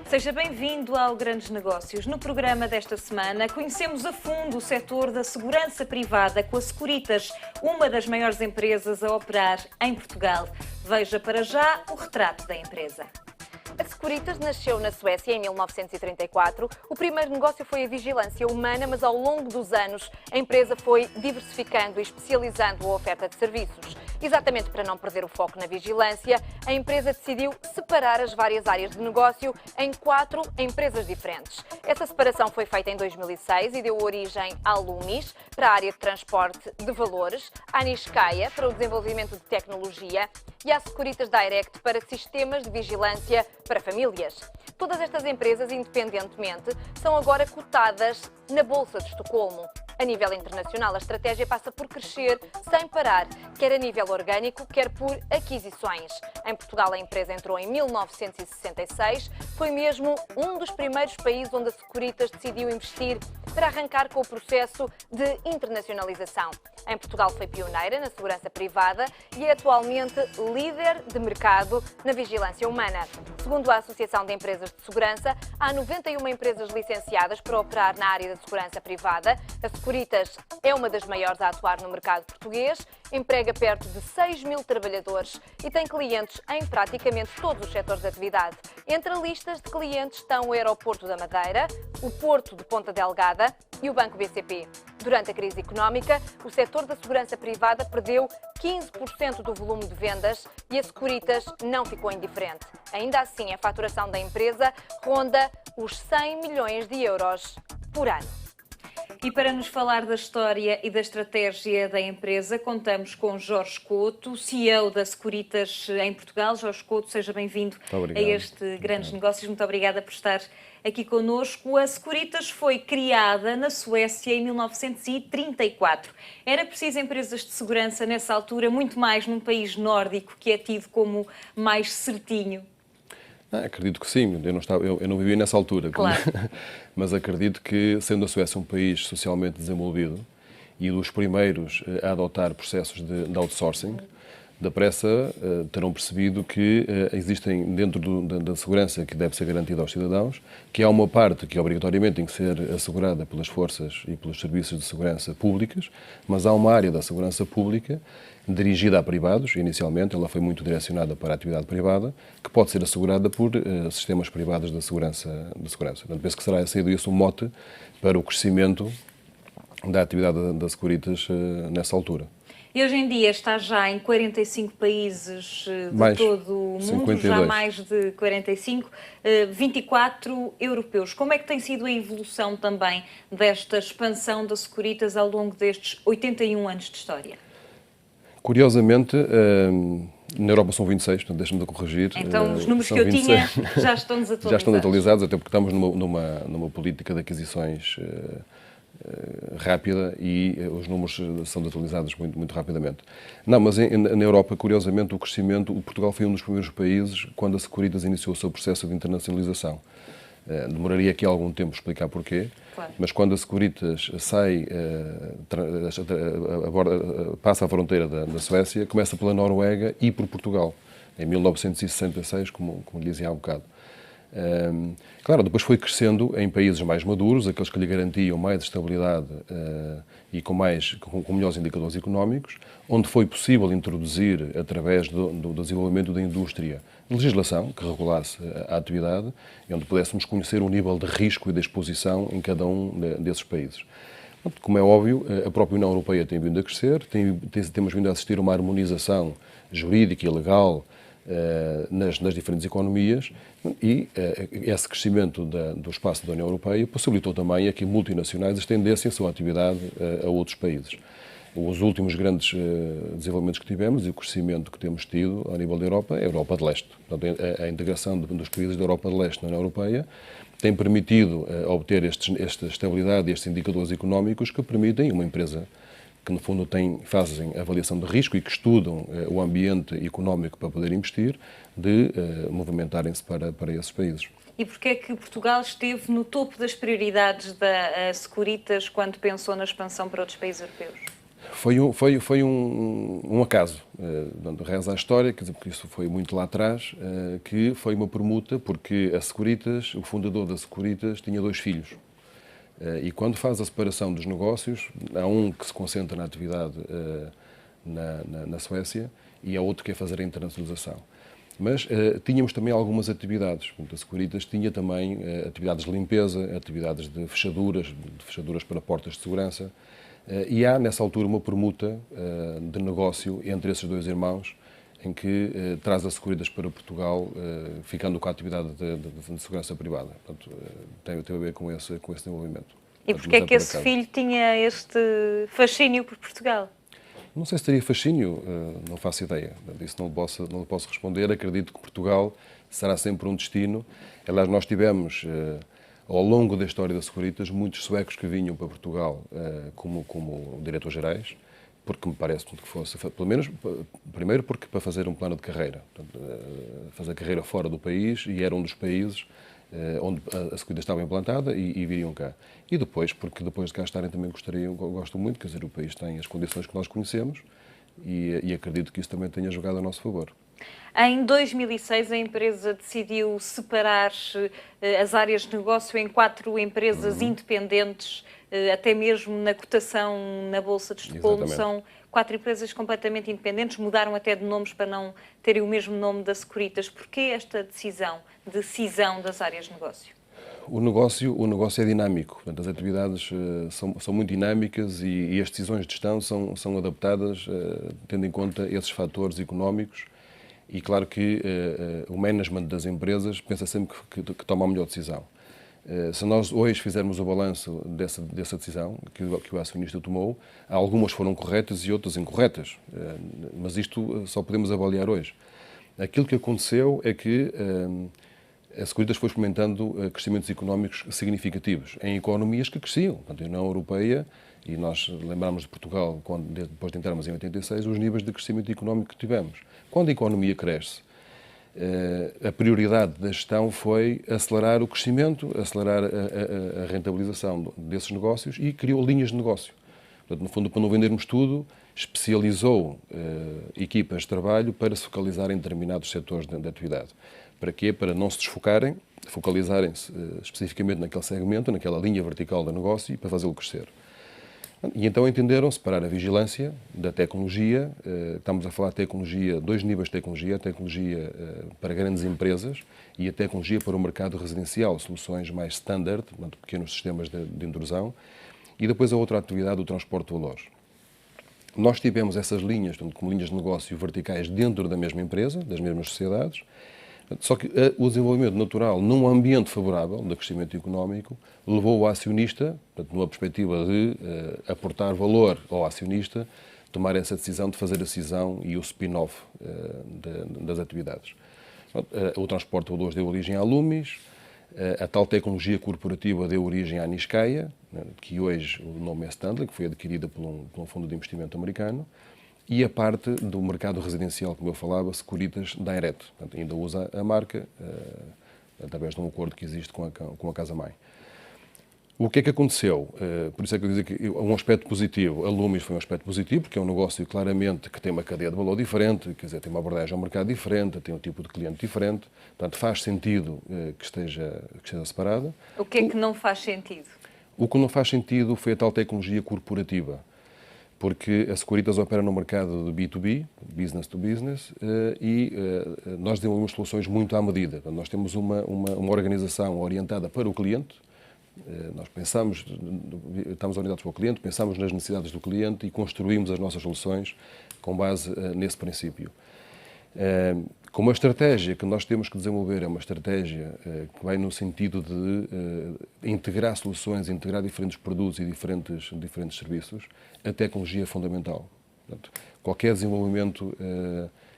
Seja bem-vindo ao Grandes Negócios. No programa desta semana, conhecemos a fundo o setor da segurança privada com a Securitas, uma das maiores empresas a operar em Portugal. Veja para já o retrato da empresa. A Securitas nasceu na Suécia em 1934. O primeiro negócio foi a vigilância humana, mas ao longo dos anos a empresa foi diversificando e especializando a oferta de serviços. Exatamente para não perder o foco na vigilância, a empresa decidiu separar as várias áreas de negócio em 4 empresas diferentes. Essa separação foi feita em 2006 e deu origem à Lumis, para a área de transporte de valores, à Niscaya, para o desenvolvimento de tecnologia, e à Securitas Direct, para sistemas de vigilância para famílias. Todas estas empresas, independentemente, são agora cotadas na Bolsa de Estocolmo. A nível internacional, a estratégia passa por crescer sem parar, quer a nível orgânico, quer por aquisições. Em Portugal, a empresa entrou em 1966, foi mesmo um dos primeiros países onde a Securitas decidiu investir para arrancar com o processo de internacionalização. Em Portugal foi pioneira na segurança privada e é atualmente líder de mercado na vigilância humana. Segundo a Associação de Empresas de Segurança, há 91 empresas licenciadas para operar na área da segurança privada. A Securitas é uma das maiores a atuar no mercado português, emprega perto de 6 mil trabalhadores e tem clientes em praticamente todos os setores de atividade. Entre a listas de clientes estão o Aeroporto da Madeira, o Porto de Ponta Delgada e o Banco BCP. Durante a crise económica, o setor da segurança privada perdeu 15% do volume de vendas e a Securitas não ficou indiferente. Ainda assim, a faturação da empresa ronda os 100 milhões de euros por ano. E para nos falar da história e da estratégia da empresa, contamos com Jorge Couto, CEO da Securitas em Portugal. Jorge Couto, seja bem-vindo a este Grandes Negócios. Muito obrigada por estar aqui connosco. A Securitas foi criada na Suécia em 1934. Era preciso empresas de segurança nessa altura, muito mais num país nórdico que é tido como mais certinho? Acredito que sim, eu não vivi nessa altura, claro. Mas acredito que, sendo a Suécia um país socialmente desenvolvido e dos primeiros a adotar processos de outsourcing, depressa terão percebido que existem dentro da segurança que deve ser garantida aos cidadãos, que há uma parte que obrigatoriamente tem que ser assegurada pelas forças e pelos serviços de segurança públicas, mas há uma área da segurança pública dirigida a privados, inicialmente ela foi muito direcionada para a atividade privada, que pode ser assegurada por sistemas privados de segurança. Portanto, penso que será saído isso um mote para o crescimento da atividade da Securitas nessa altura. E hoje em dia está já em 45 países de todo o mundo, 52. Já mais de 45, 24 europeus. Como é que tem sido a evolução também desta expansão da Securitas ao longo destes 81 anos de história? Curiosamente, na Europa são 26, portanto deixa-me corrigir. Então os números que eu tinha já estão desatualizados. Já estão atualizados, até porque estamos numa política de aquisições rápida e os números são atualizados muito rapidamente. Não, mas na Europa, curiosamente, o crescimento, Portugal foi um dos primeiros países quando a Securitas iniciou o seu processo de internacionalização. Demoraria aqui algum tempo explicar porquê, claro. Mas quando a Securitas passa a fronteira da Suécia, começa pela Noruega e por Portugal, em 1966, como lhe dizia há um bocado. Claro, depois foi crescendo em países mais maduros, aqueles que lhe garantiam mais estabilidade e com melhores indicadores económicos, onde foi possível introduzir, através do desenvolvimento da indústria, legislação que regulasse a atividade e onde pudéssemos conhecer o nível de risco e de exposição em cada um desses países. Como é óbvio, a própria União Europeia tem vindo a crescer, temos vindo a assistir a uma harmonização jurídica e legal nas diferentes economias e esse crescimento do espaço da União Europeia possibilitou também a que multinacionais estendessem a sua atividade a outros países. Os últimos grandes desenvolvimentos que tivemos e o crescimento que temos tido a nível da Europa é a Europa de Leste. Portanto, a integração dos países da Europa de Leste na União Europeia tem permitido obter esta estabilidade e estes indicadores económicos que permitem uma empresa que, no fundo, fazem avaliação de risco e que estudam o ambiente económico para poder investir, de movimentarem-se para esses países. E porquê é que Portugal esteve no topo das prioridades da Securitas quando pensou na expansão para outros países europeus? Foi um acaso. Dando reza à história, quer dizer, porque isso foi muito lá atrás, que foi uma permuta, porque a Securitas, o fundador da Securitas, tinha 2 filhos. E quando faz a separação dos negócios, há um que se concentra na atividade na Suécia e há outro que é fazer a internacionalização. Mas tínhamos também algumas atividades. A Securitas tinha também atividades de limpeza, atividades de fechaduras para portas de segurança. E há, nessa altura, uma permuta de negócio entre esses 2 irmãos, em que traz a Securitas para Portugal, ficando com a atividade de segurança privada. Portanto, tem a ver com esse desenvolvimento. E porquê é que esse filho tinha este fascínio por Portugal? Não sei se teria fascínio, não faço ideia. Disso não lhe posso responder. Acredito que Portugal será sempre um destino. Aliás, nós tivemos, ao longo da história da Securitas, muitos suecos que vinham para Portugal como diretores-gerais, porque me parece que fosse, pelo menos, primeiro porque para fazer um plano de carreira, portanto, fazer carreira fora do país, e era um dos países onde a Securitas estava implantada e viriam cá. E depois, porque depois de cá estarem também gosto muito, quer dizer, o país tem as condições que nós conhecemos e acredito que isso também tenha jogado a nosso favor. Em 2006, a empresa decidiu separar as áreas de negócio em 4 empresas independentes, até mesmo na cotação na Bolsa de Estocolmo. São 4 empresas completamente independentes, mudaram até de nomes para não terem o mesmo nome da Securitas. Porquê esta decisão de cisão das áreas de negócio? O negócio é dinâmico, portanto, as atividades são muito dinâmicas e as decisões de gestão são adaptadas tendo em conta esses fatores económicos. E claro que o management das empresas pensa sempre que toma a melhor decisão. Se nós hoje fizermos o balanço dessa decisão que o acionista tomou, algumas foram corretas e outras incorretas, mas isto só podemos avaliar hoje. Aquilo que aconteceu é que a Securitas foi experimentando crescimentos económicos significativos em economias que cresciam. Portanto, a União Europeia, e nós lembramos de Portugal, depois de entrarmos em 86, os níveis de crescimento económico que tivemos. Quando a economia cresce, a prioridade da gestão foi acelerar o crescimento, acelerar a rentabilização desses negócios e criou linhas de negócio. Portanto, no fundo, para não vendermos tudo, especializou equipas de trabalho para se focalizar em determinados setores de atividade. Para quê? Para não se desfocarem, focalizarem-se especificamente naquele segmento, naquela linha vertical do negócio e para fazê-lo crescer. E então entenderam separar a vigilância da tecnologia. Estamos a falar de tecnologia, 2 níveis de tecnologia: a tecnologia para grandes empresas e a tecnologia para o mercado residencial, soluções mais standard, pequenos sistemas de intrusão, e depois a outra atividade, o transporte de valores. Nós tivemos essas linhas, como linhas de negócio verticais dentro da mesma empresa, das mesmas sociedades, só que o desenvolvimento natural num ambiente favorável de crescimento económico levou o acionista, portanto, numa perspectiva de aportar valor ao acionista, tomar essa decisão de fazer a cisão e o spin-off das atividades. O transporte de valores deu origem à Loomis, a tal tecnologia corporativa deu origem à Niscaya, que hoje o nome é Stanley, que foi adquirida por um fundo de investimento americano, e a parte do mercado residencial, como eu falava, Securitas Direct. Portanto, ainda usa a marca através de um acordo que existe com a Casa-Mãe. O que é que aconteceu? Por isso é que eu digo que um aspecto positivo, a Loomis foi um aspecto positivo, porque é um negócio claramente que tem uma cadeia de valor diferente, quer dizer, tem uma abordagem ao mercado diferente, tem um tipo de cliente diferente, portanto faz sentido que esteja separada. O que é que não faz sentido? O que não faz sentido foi a tal tecnologia corporativa, porque a Securitas opera no mercado de B2B, business to business, e nós desenvolvemos soluções muito à medida. Nós temos uma organização orientada para o cliente. Nós estamos orientados para o cliente, pensamos nas necessidades do cliente e construímos as nossas soluções com base nesse princípio. Como a estratégia que nós temos que desenvolver é uma estratégia que vai no sentido de integrar soluções, integrar diferentes produtos e diferentes serviços, a tecnologia é fundamental. Portanto, qualquer desenvolvimento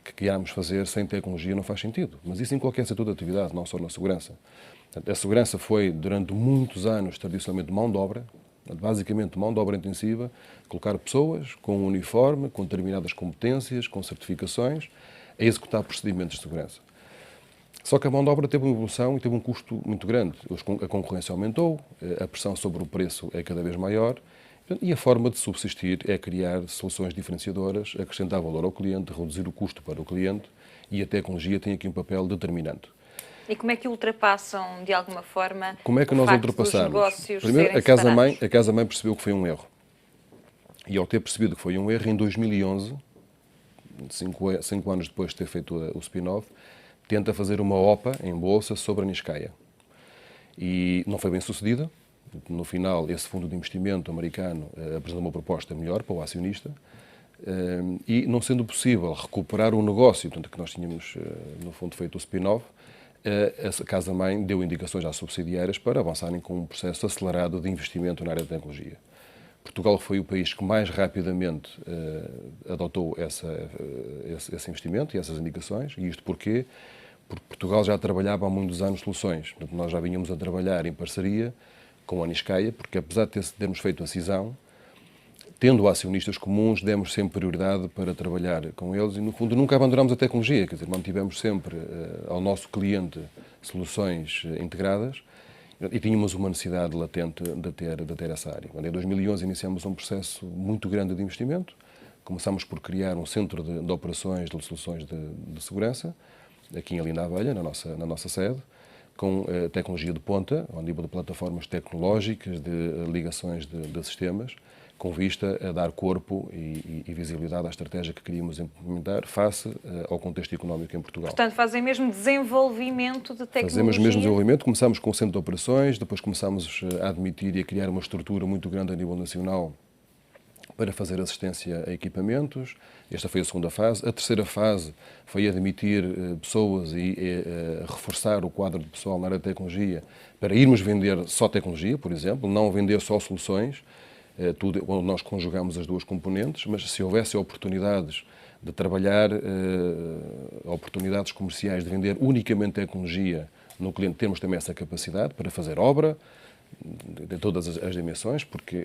que queiramos fazer sem tecnologia não faz sentido, mas isso em qualquer setor de atividade, não só na segurança. Portanto, a segurança foi, durante muitos anos, tradicionalmente mão de obra, basicamente mão de obra intensiva, colocar pessoas com um uniforme, com determinadas competências, com certificações, a executar procedimentos de segurança. Só que a mão de obra teve uma evolução e teve um custo muito grande. A concorrência aumentou, a pressão sobre o preço é cada vez maior, E a forma de subsistir é criar soluções diferenciadoras, acrescentar valor ao cliente, reduzir o custo para o cliente, e a tecnologia tem aqui um papel determinante. E como é que ultrapassam, de alguma forma, como é que o nós facto ultrapassamos? dos negócios Primeiro, serem a casa-mãe percebeu que foi um erro. E ao ter percebido que foi um erro, em 2011, 5 anos depois de ter feito o spin-off, tenta fazer uma OPA em bolsa sobre a Niscaya. E não foi bem sucedida. No final, esse fundo de investimento americano apresentou uma proposta melhor para o acionista, e não sendo possível recuperar o negócio, portanto, que nós tínhamos, no fundo, feito o spin-off, a casa-mãe deu indicações às subsidiárias para avançarem com um processo acelerado de investimento na área da tecnologia. Portugal foi o país que mais rapidamente adotou esse investimento e essas indicações. E isto porquê? Porque Portugal já trabalhava há muitos anos soluções. Portanto, nós já vinhamos a trabalhar em parceria com a Niscaya, porque apesar de termos feito a cisão, tendo acionistas comuns, demos sempre prioridade para trabalhar com eles e, no fundo, nunca abandonámos a tecnologia. Quer dizer, mantivemos sempre ao nosso cliente soluções integradas e tínhamos uma necessidade latente de ter essa área. Em 2011 iniciamos um processo muito grande de investimento. Começámos por criar um centro de operações de soluções de segurança, aqui em Linda Abelha, na nossa sede, com tecnologia de ponta, ao nível de plataformas tecnológicas, de ligações de sistemas, com vista a dar corpo e visibilidade à estratégia que queríamos implementar face ao contexto económico em Portugal. Portanto, fazem mesmo desenvolvimento de tecnologia? Fazemos mesmo desenvolvimento. Começámos com o centro de operações, depois começámos a admitir e a criar uma estrutura muito grande a nível nacional para fazer assistência a equipamentos. Esta foi a segunda fase. A terceira fase foi admitir pessoas e reforçar o quadro de pessoal na área de tecnologia para irmos vender só tecnologia, por exemplo, não vender só soluções, tudo onde nós conjugamos as duas componentes, mas se houvesse oportunidades de trabalhar, oportunidades comerciais de vender unicamente tecnologia no cliente, temos também essa capacidade para fazer obra de todas as dimensões, porque,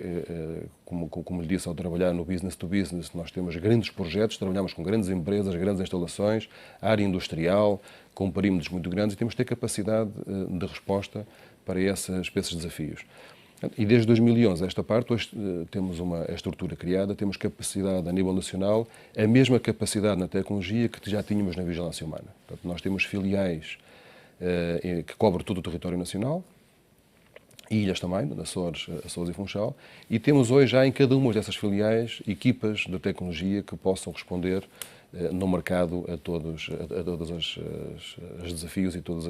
como lhe disse, ao trabalhar no business to business, nós temos grandes projetos, trabalhamos com grandes empresas, grandes instalações, área industrial, com perímetros muito grandes e temos de ter capacidade de resposta para esses desafios. E desde 2011, esta parte, hoje temos a estrutura criada, temos capacidade a nível nacional, a mesma capacidade na tecnologia que já tínhamos na vigilância humana. Portanto, nós temos filiais que cobrem todo o território nacional, ilhas também, Açores e Funchal, e temos hoje já em cada uma dessas filiais equipas de tecnologia que possam responder no mercado a todos os desafios e todos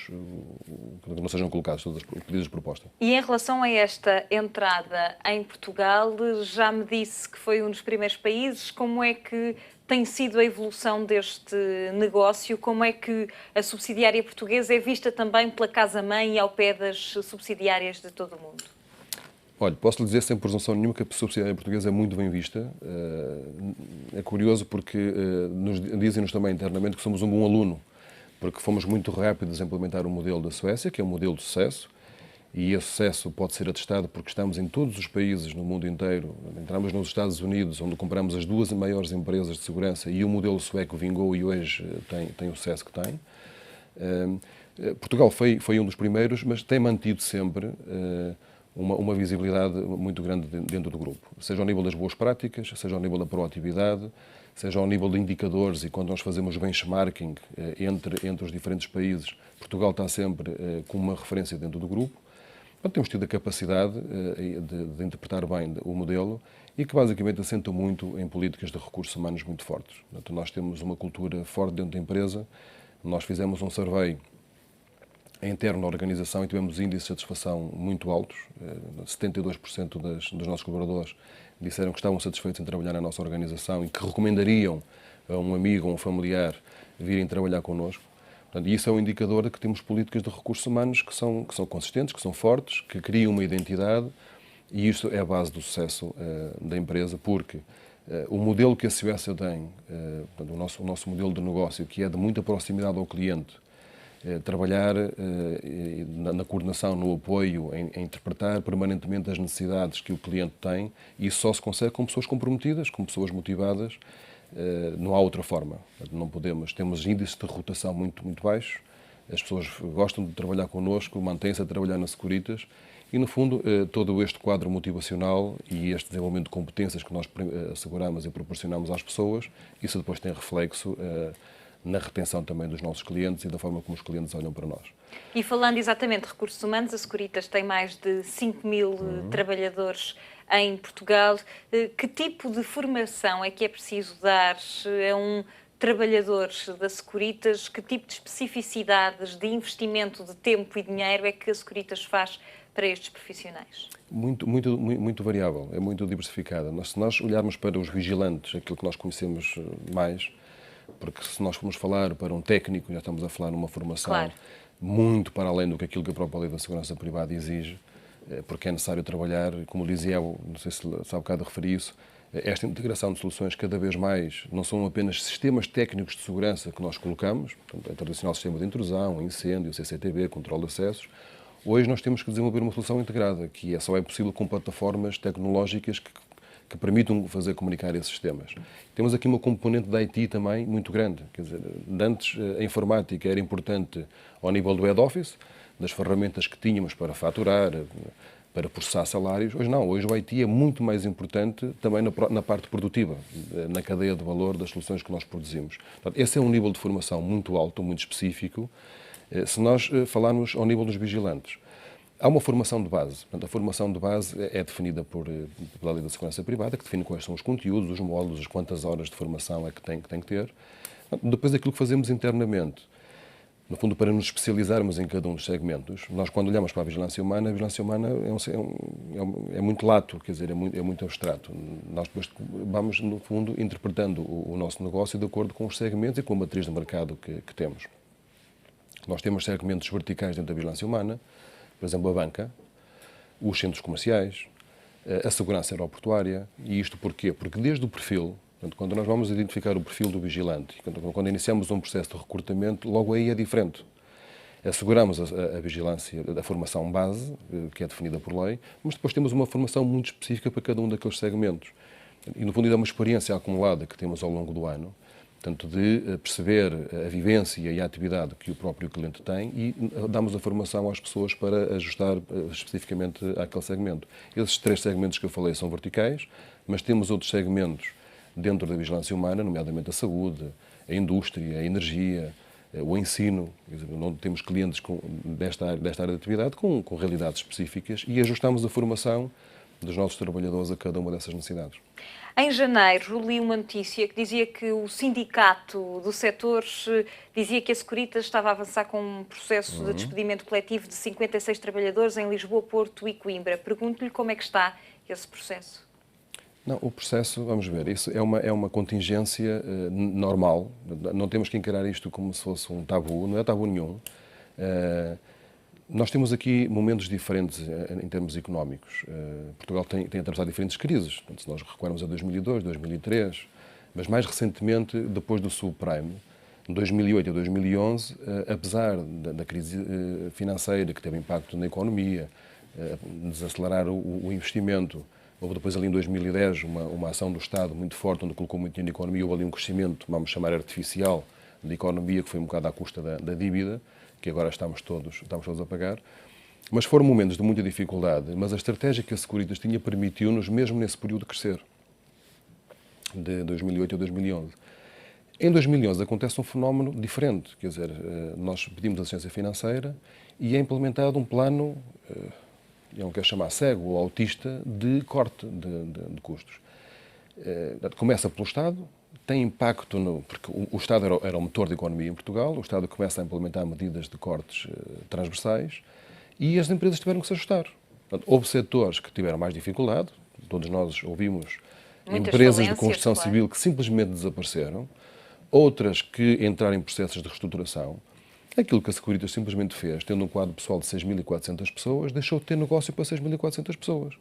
que não sejam colocados, todos os pedidos de proposta. E em relação a esta entrada em Portugal, já me disse que foi um dos primeiros países. Como é que tem sido a evolução deste negócio? Como é que a subsidiária portuguesa é vista também pela casa-mãe e ao pé das subsidiárias de todo o mundo? Olha, posso lhe dizer sem presunção nenhuma que a subsidiária portuguesa é muito bem vista. É curioso porque dizem-nos também internamente que somos um bom aluno, porque fomos muito rápidos a implementar o modelo da Suécia, que é um modelo de sucesso, e esse sucesso pode ser atestado porque estamos em todos os países no mundo inteiro. Entramos nos Estados Unidos, onde compramos as duas maiores empresas de segurança, e o modelo sueco vingou e hoje tem o sucesso que tem. Portugal foi um dos primeiros, mas tem mantido sempre uma visibilidade muito grande dentro do grupo, seja ao nível das boas práticas, seja ao nível da proatividade, seja ao nível de indicadores, e quando nós fazemos benchmarking entre os diferentes países, Portugal está sempre com uma referência dentro do grupo. Então, temos tido a capacidade de interpretar bem o modelo e que basicamente assenta muito em políticas de recursos humanos muito fortes. Portanto, nós temos uma cultura forte dentro da empresa. Nós fizemos um survey interno na organização e tivemos índices de satisfação muito altos. 72% dos nossos colaboradores disseram que estavam satisfeitos em trabalhar na nossa organização e que recomendariam a um amigo ou um familiar virem trabalhar connosco. Portanto, isso é um indicador de que temos políticas de recursos humanos que são consistentes, que são fortes, que criam uma identidade, e isto é a base do sucesso da empresa, porque o modelo que a Suécia tem, portanto, o nosso modelo de negócio, que é de muita proximidade ao cliente, trabalhar na coordenação, no apoio, em interpretar permanentemente as necessidades que o cliente tem, e isso só se consegue com pessoas comprometidas, com pessoas motivadas. Não há outra forma. Não podemos. Temos índices de rotação muito baixos, as pessoas gostam de trabalhar connosco, mantêm-se a trabalhar na Securitas, E, no fundo, todo este quadro motivacional e este desenvolvimento de competências que nós asseguramos e proporcionamos às pessoas, isso depois tem reflexo na retenção também dos nossos clientes e da forma como os clientes olham para nós. E falando exatamente de recursos humanos, a Securitas tem mais de 5.000 trabalhadores em Portugal. Que tipo de formação é que é preciso dar a um trabalhador da Securitas? Que tipo de especificidades de investimento de tempo e dinheiro é que a Securitas faz para estes profissionais? Muito variável, é muito diversificada. Se nós olharmos para os vigilantes, aquilo que nós conhecemos mais, porque se nós formos falar para um técnico, já estamos a falar numa formação muito para além do que aquilo que a própria Lei da Segurança Privada exige, porque é necessário trabalhar, como dizia, não sei se há bocado referi isso, esta integração de soluções cada vez mais não são apenas sistemas técnicos de segurança que nós colocamos, portanto, o tradicional sistema de intrusão, incêndio, CCTV, controle de acessos. Hoje nós temos que desenvolver uma solução integrada, que só é possível com plataformas tecnológicas que permitam fazer comunicar esses sistemas. Temos aqui uma componente da IT também muito grande. Quer dizer, antes a informática era importante ao nível do head office, das ferramentas que tínhamos para faturar, para processar salários. Hoje não, hoje o IT é muito mais importante também na parte produtiva, na cadeia de valor das soluções que nós produzimos. Portanto, esse é um nível de formação muito alto, muito específico, se nós falarmos ao nível dos vigilantes. Há uma formação de base. Portanto, a formação de base é definida pela Lei da Segurança Privada, que define quais são os conteúdos, os módulos, as quantas horas de formação é que tem que ter. Depois, aquilo que fazemos internamente, no fundo, para nos especializarmos em cada um dos segmentos, nós, quando olhamos para a vigilância humana é muito lato, quer dizer, é muito abstrato. Nós depois vamos, no fundo, interpretando o nosso negócio de acordo com os segmentos e com a matriz de mercado que temos. Nós temos segmentos verticais dentro da vigilância humana, por exemplo, a banca, os centros comerciais, a segurança aeroportuária. E isto porquê? Porque desde o perfil, portanto, quando nós vamos identificar o perfil do vigilante, quando iniciamos um processo de recrutamento, logo aí é diferente. Asseguramos a vigilância, a formação base, que é definida por lei, mas depois temos uma formação muito específica para cada um daqueles segmentos. E, no fundo, é uma experiência acumulada que temos ao longo do ano, tanto de perceber a vivência e a atividade que o próprio cliente tem e damos a formação às pessoas para ajustar especificamente àquele segmento. Esses 3 segmentos que eu falei são verticais, mas temos outros segmentos dentro da vigilância humana, nomeadamente a saúde, a indústria, a energia, o ensino, onde temos clientes desta área de atividade com realidades específicas e ajustamos a formação dos nossos trabalhadores a cada uma dessas necessidades. Em janeiro, li uma notícia que dizia que o sindicato do setor dizia que a Securitas estava a avançar com um processo de despedimento coletivo de 56 trabalhadores em Lisboa, Porto e Coimbra. Pergunto-lhe como é que está esse processo. Não, o processo, vamos ver, isso é uma contingência normal. Não temos que encarar isto como se fosse um tabu, não é tabu nenhum. Nós temos aqui momentos diferentes em termos económicos. Portugal tem atravessado diferentes crises. Portanto, se nós recuarmos a 2002, 2003, mas mais recentemente, depois do subprime, de 2008 a 2011, apesar da crise financeira que teve impacto na economia, desacelerar o investimento, houve depois ali em 2010 uma ação do Estado muito forte, onde colocou muito dinheiro na economia, houve ali um crescimento, vamos chamar artificial, da economia, que foi um bocado à custa da dívida, que agora estamos todos a pagar. Mas foram momentos de muita dificuldade, mas a estratégia que a Securitas tinha permitiu-nos, mesmo nesse período, crescer, de 2008 a 2011. Em 2011 acontece um fenómeno diferente, quer dizer, nós pedimos assistência financeira e é implementado um plano, eu não quero chamar cego ou autista, de corte de custos. Começa pelo Estado, tem impacto, porque o Estado era o motor da economia em Portugal, o Estado começa a implementar medidas de cortes transversais e as empresas tiveram que se ajustar. Portanto, houve setores que tiveram mais dificuldade, todos nós ouvimos empresas de construção civil que simplesmente desapareceram, outras que entraram em processos de reestruturação. Aquilo que a Securitas simplesmente fez, tendo um quadro pessoal de 6.400 pessoas, deixou de ter negócio para 6.400 pessoas.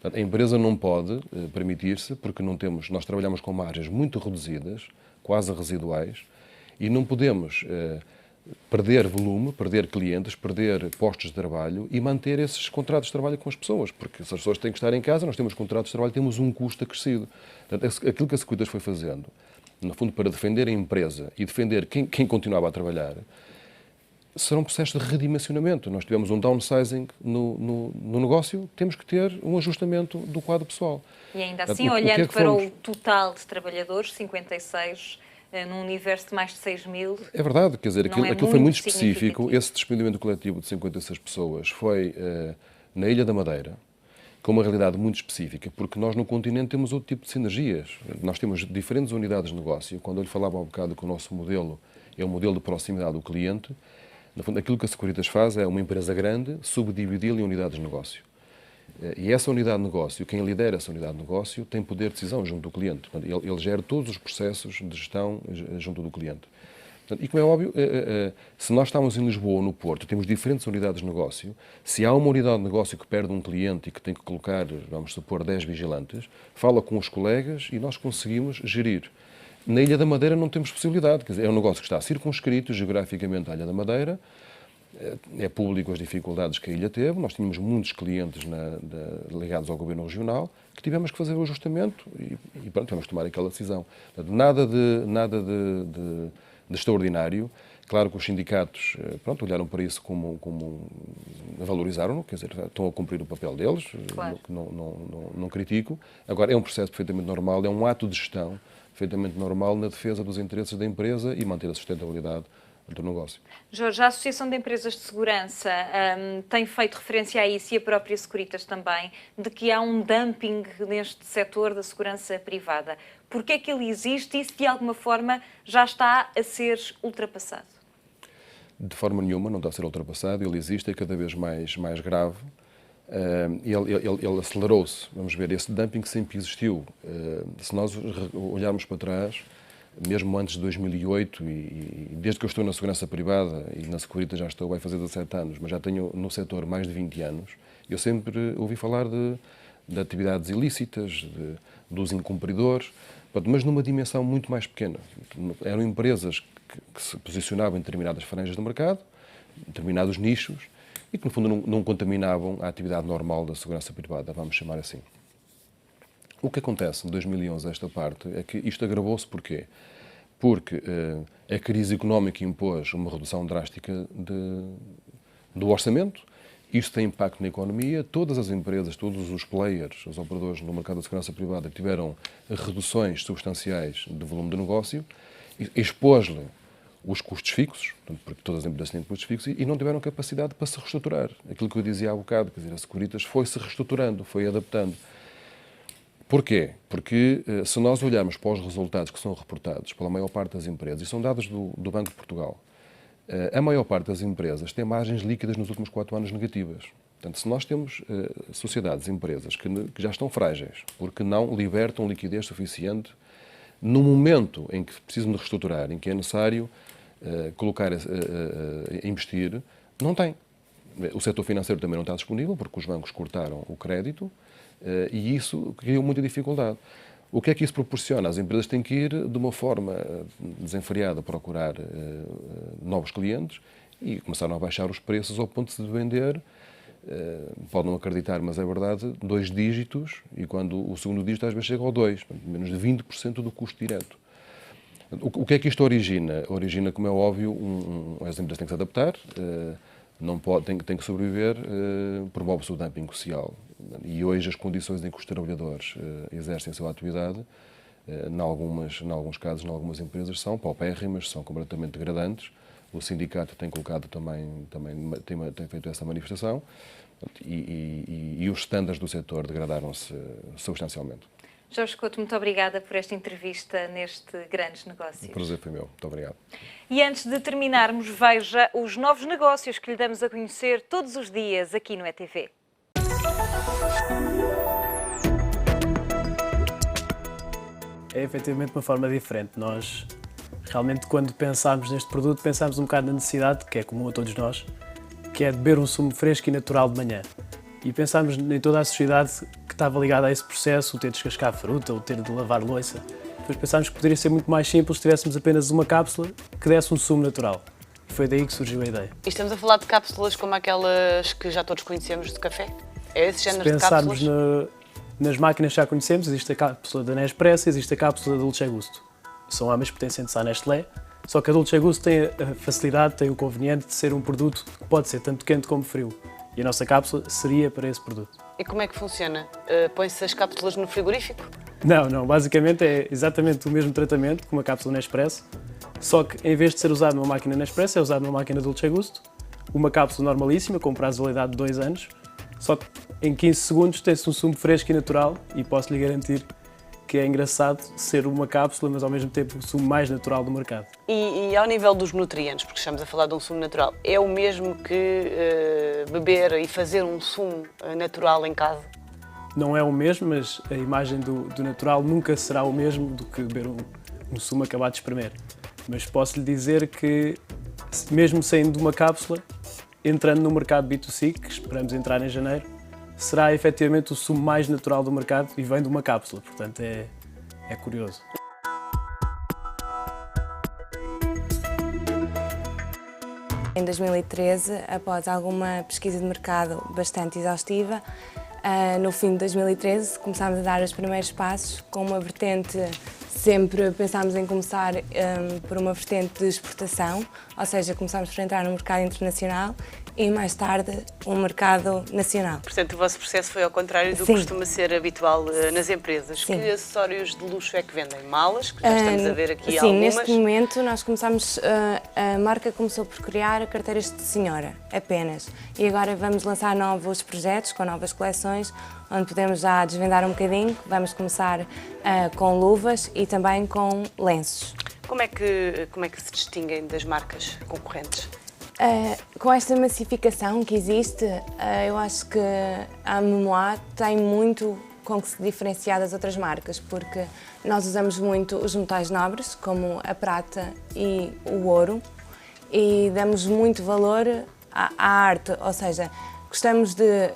Portanto, a empresa não pode permitir-se, porque nós trabalhamos com margens muito reduzidas, quase residuais, e não podemos perder volume, perder clientes, perder postos de trabalho e manter esses contratos de trabalho com as pessoas, porque se as pessoas têm que estar em casa, nós temos contratos de trabalho, temos um custo acrescido. Portanto, aquilo que a Securitas foi fazendo, no fundo, para defender a empresa e defender quem continuava a trabalhar, serão processos de redimensionamento. Nós tivemos um downsizing no negócio, temos que ter um ajustamento do quadro pessoal. E ainda assim, olhando para o total de trabalhadores, 56, num universo de mais de 6 mil... É verdade, quer dizer, aquilo foi muito específico. Esse despedimento coletivo de 56 pessoas foi na Ilha da Madeira, com uma realidade muito específica, porque nós no continente temos outro tipo de sinergias. Nós temos diferentes unidades de negócio. Quando eu lhe falava há um bocado que o nosso modelo é um modelo de proximidade do cliente, no fundo, aquilo que a Securitas faz é uma empresa grande subdividi-la em unidades de negócio. E essa unidade de negócio, quem lidera essa unidade de negócio, tem poder de decisão junto do cliente. Ele gera todos os processos de gestão junto do cliente. E como é óbvio, se nós estamos em Lisboa ou no Porto, temos diferentes unidades de negócio, se há uma unidade de negócio que perde um cliente e que tem que colocar, vamos supor, 10 vigilantes, fala com os colegas e nós conseguimos gerir. Na Ilha da Madeira não temos possibilidade, quer dizer, é um negócio que está circunscrito geograficamente à Ilha da Madeira, é público as dificuldades que a ilha teve, nós tínhamos muitos clientes ligados ao governo regional, que tivemos que fazer o ajustamento e pronto, tivemos que tomar aquela decisão. Portanto, nada de extraordinário. Claro que os sindicatos, pronto, olharam para isso como valorizaram-no, quer dizer, estão a cumprir o papel deles, claro. Não critico. Agora, é um processo perfeitamente normal, é um ato de gestão perfeitamente normal na defesa dos interesses da empresa e manter a sustentabilidade do negócio. Jorge, a Associação de Empresas de Segurança tem feito referência a isso e a própria Securitas também, de que há um dumping neste setor da segurança privada. Porquê é que ele existe e se de alguma forma já está a ser ultrapassado? De forma nenhuma, não está a ser ultrapassado, ele existe, é cada vez mais grave. Ele acelerou-se, vamos ver, esse dumping sempre existiu. Se nós olharmos para trás, mesmo antes de 2008, e desde que eu estou na segurança privada, e na Securitas já estou, vai fazer 17 anos, mas já tenho no setor mais de 20 anos, eu sempre ouvi falar de atividades ilícitas, dos incumpridores, mas numa dimensão muito mais pequena. Eram empresas que se posicionavam em determinadas franjas do mercado, em determinados nichos, e que, no fundo, não contaminavam a atividade normal da segurança privada, vamos chamar assim. O que acontece em 2011, esta parte, é que isto agravou-se porquê? Porque a crise económica impôs uma redução drástica do orçamento, isso tem impacto na economia, todas as empresas, todos os players, os operadores no mercado da segurança privada tiveram reduções substanciais de volume de negócio, expôs-lhe os custos fixos, porque todas as empresas têm custos fixos, e não tiveram capacidade para se reestruturar. Aquilo que eu dizia há bocado, quer dizer, a Securitas foi-se reestruturando, foi adaptando. Porquê? Porque se nós olharmos para os resultados que são reportados pela maior parte das empresas, e são dados do Banco de Portugal, a maior parte das empresas tem margens líquidas nos últimos 4 anos negativas. Portanto, se nós temos sociedades, empresas que já estão frágeis, porque não libertam liquidez suficiente, no momento em que precisam de reestruturar, em que é necessário investir, não tem. O setor financeiro também não está disponível, porque os bancos cortaram o crédito, e isso criou muita dificuldade. O que é que isso proporciona? As empresas têm que ir de uma forma desenfreada procurar novos clientes e começaram a baixar os preços ao ponto de vender, pode não acreditar, mas é verdade, 2 dígitos, e quando o segundo dígito às vezes chega ao 2, menos de 20% do custo direto. O que é que isto origina? Origina, como é óbvio, as empresas têm que se adaptar, têm que sobreviver, promove-se o dumping social. E hoje as condições em que os trabalhadores exercem a sua atividade, em alguns casos, em algumas empresas, são paupérrimas, são completamente degradantes. O sindicato tem colocado tem feito essa manifestação e os estándares do setor degradaram-se substancialmente. Jorge Couto, muito obrigada por esta entrevista neste Grandes Negócios. O prazer foi meu. Muito obrigado. E antes de terminarmos, veja os novos negócios que lhe damos a conhecer todos os dias aqui no ETV. É efetivamente uma forma diferente. Nós, realmente, quando pensámos neste produto, pensámos um bocado na necessidade, que é comum a todos nós, que é de beber um sumo fresco e natural de manhã. E pensámos em toda a sociedade que estava ligada a esse processo, o ter de descascar a fruta, o ter de lavar louça. Depois pensámos que poderia ser muito mais simples se tivéssemos apenas uma cápsula que desse um sumo natural. E foi daí que surgiu a ideia. E estamos a falar de cápsulas como aquelas que já todos conhecemos de café? É esse género de cápsulas? Se pensarmos nas máquinas que já conhecemos, existe a cápsula da Nespresso e existe a cápsula da Dolce Gusto. São ambas pertencentes à Nestlé, Só que a Dolce Gusto tem a facilidade, tem o conveniente de ser um produto que pode ser tanto quente como frio. E a nossa cápsula seria para esse produto. E como é que funciona? Põe-se as cápsulas no frigorífico? Não, basicamente é exatamente o mesmo tratamento que uma cápsula Nespresso, só que em vez de ser usado numa máquina Nespresso, é usado numa máquina Dolce Gusto, uma cápsula normalíssima, com prazo de validade de 2 anos, só que em 15 segundos tem-se um sumo fresco e natural e posso lhe garantir que é engraçado ser uma cápsula, mas ao mesmo tempo o sumo mais natural do mercado. E ao nível dos nutrientes, porque estamos a falar de um sumo natural, é o mesmo que beber e fazer um sumo natural em casa? Não é o mesmo, mas a imagem do natural nunca será o mesmo do que beber um sumo acabado de espremer. Mas posso lhe dizer que, mesmo saindo de uma cápsula, entrando no mercado B2C, que esperamos entrar em janeiro, será efetivamente o sumo mais natural do mercado e vem de uma cápsula, portanto é curioso. Em 2013, após alguma pesquisa de mercado bastante exaustiva, no fim de 2013 começámos a dar os primeiros passos com uma vertente. Sempre pensámos em começar por uma vertente de exportação, ou seja, começámos por entrar no mercado internacional e mais tarde um mercado nacional. Portanto, o vosso processo foi ao contrário do que costuma ser habitual nas empresas. Sim. Que acessórios de luxo é que vendem? Malas, que já estamos a ver aqui sim, algumas. Neste momento nós começamos, a marca começou por criar carteiras de senhora, apenas. E agora vamos lançar novos projetos com novas coleções, onde podemos já desvendar um bocadinho. Vamos começar com luvas e também com lenços. Como é que se distinguem das marcas concorrentes? Com esta massificação que existe, eu acho que a Memoir tem muito com que se diferenciar das outras marcas, porque nós usamos muito os metais nobres, como a prata e o ouro, e damos muito valor à arte, ou seja, gostamos de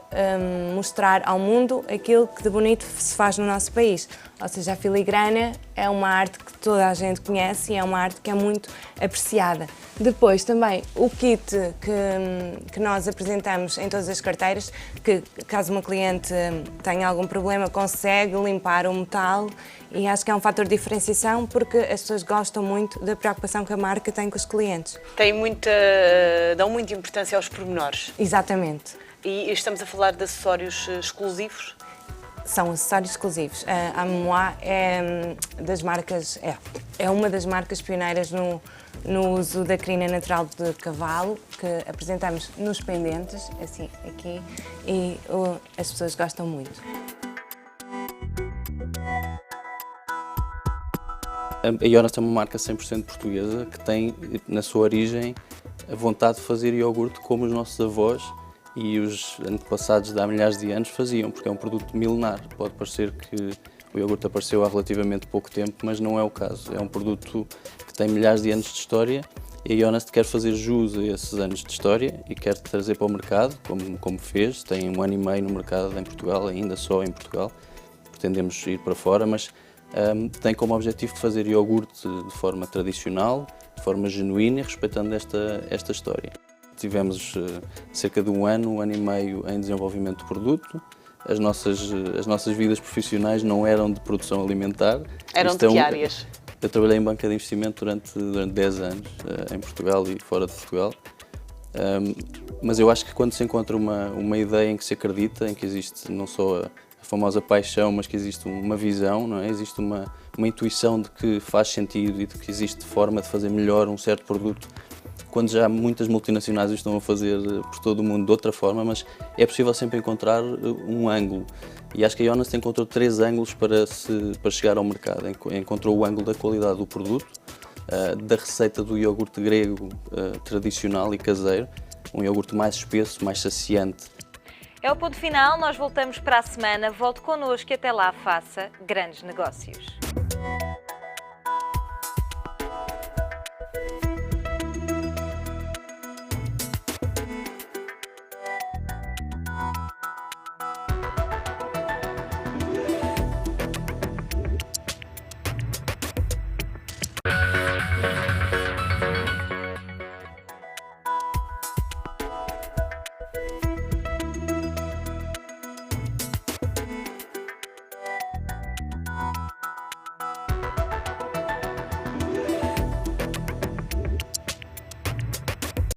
mostrar ao mundo aquilo que de bonito se faz no nosso país. Ou seja, a filigrana é uma arte que toda a gente conhece e é uma arte que é muito apreciada. Depois também o kit que nós apresentamos em todas as carteiras, que caso uma cliente tenha algum problema consegue limpar o metal, e acho que é um fator de diferenciação porque as pessoas gostam muito da preocupação que a marca tem com os clientes. Dão muita importância aos pormenores. Exatamente. E estamos a falar de acessórios exclusivos? São acessórios exclusivos. A Memoir é uma das marcas pioneiras no uso da crina natural de cavalo, que apresentamos nos pendentes, assim, aqui, e as pessoas gostam muito. A Jonas é uma marca 100% portuguesa que tem, na sua origem, a vontade de fazer iogurte como os nossos avós e os antepassados de há milhares de anos faziam, porque é um produto milenar. Pode parecer que o iogurte apareceu há relativamente pouco tempo, mas não é o caso. É um produto que tem milhares de anos de história e a Jonas quer fazer jus a esses anos de história e quer trazer para o mercado, como fez. Tem 1 ano e meio no mercado em Portugal, ainda só em Portugal. Pretendemos ir para fora, mas tem como objetivo fazer iogurte de forma tradicional, de forma genuína, respeitando esta história. Tivemos cerca de 1 ano e meio em desenvolvimento do produto. As nossas vidas profissionais não eram de produção alimentar. Eram de que áreas? Eu trabalhei em banca de investimento durante 10 anos, em Portugal e fora de Portugal. Mas eu acho que quando se encontra uma ideia em que se acredita, em que existe não só a famosa paixão, mas que existe uma visão, não é? Existe uma intuição de que faz sentido e de que existe forma de fazer melhor um certo produto, quando já muitas multinacionais o estão a fazer por todo o mundo de outra forma, mas é possível sempre encontrar um ângulo. E acho que a Jonas encontrou 3 ângulos para chegar ao mercado. Encontrou o ângulo da qualidade do produto, da receita do iogurte grego tradicional e caseiro, um iogurte mais espesso, mais saciante. É o ponto final, nós voltamos para a semana. Volte connosco e até lá faça grandes negócios.